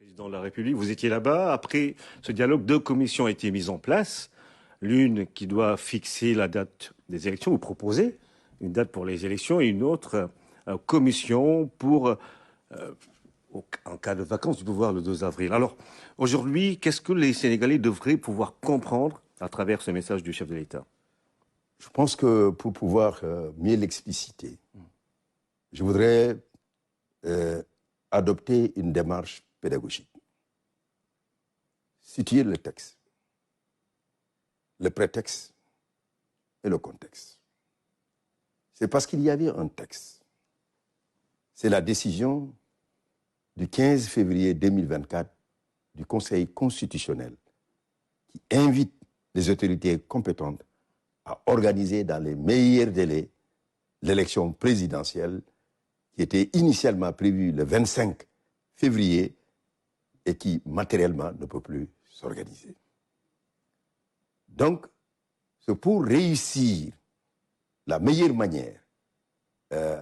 Président de la République, vous étiez là-bas. Après ce dialogue, deux commissions ont été mises en place. L'une qui doit fixer la date des élections ou proposer une date pour les élections et une autre commission pour, en cas de vacances du pouvoir le 2 avril. Alors aujourd'hui, qu'est-ce que les Sénégalais devraient pouvoir comprendre à travers ce message du chef de l'État? Je pense que pour pouvoir mieux l'expliciter, je voudrais adopter une démarche pédagogique. Situer le texte, le prétexte et le contexte. C'est parce qu'il y avait un texte. C'est la décision du 15 février 2024 du Conseil constitutionnel qui invite les autorités compétentes à organiser dans les meilleurs délais l'élection présidentielle qui était initialement prévue le 25 février et qui matériellement ne peut plus s'organiser. Donc, c'est pour réussir la meilleure manière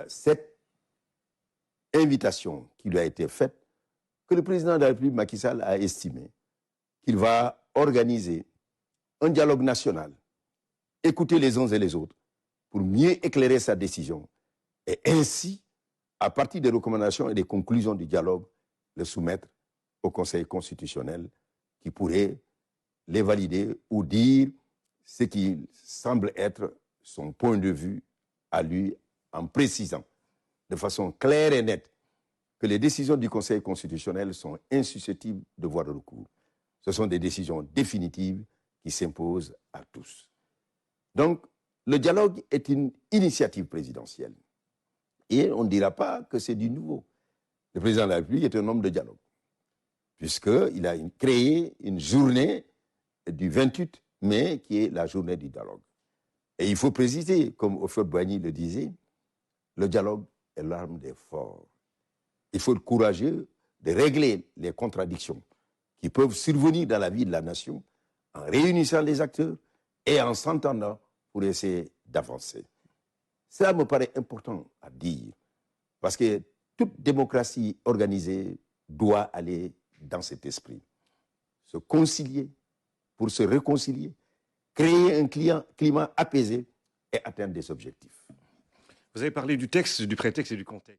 cette invitation qui lui a été faite que le président de la République, Macky Sall, a estimé qu'il va organiser un dialogue national, écouter les uns et les autres pour mieux éclairer sa décision et ainsi, à partir des recommandations et des conclusions du dialogue, le soumettre au Conseil constitutionnel qui pourrait les valider ou dire ce qui semble être son point de vue à lui en précisant de façon claire et nette que les décisions du Conseil constitutionnel sont insusceptibles de voir le recours. Ce sont des décisions définitives qui s'imposent à tous. Donc, le dialogue est une initiative présidentielle. Et on ne dira pas que c'est du nouveau. Le président de la République est un homme de dialogue, puisqu'il a créé une journée du 28 mai qui est la journée du dialogue. Et il faut préciser, comme Houphouët-Boigny le disait, le dialogue est l'arme des forts. Il faut être courageux de régler les contradictions qui peuvent survenir dans la vie de la nation en réunissant les acteurs et en s'entendant pour essayer d'avancer. Cela me paraît important à dire, parce que toute démocratie organisée doit aller dans cet esprit. Se concilier pour se réconcilier, créer un climat apaisé et atteindre des objectifs. Vous avez parlé du texte, du prétexte et du contexte.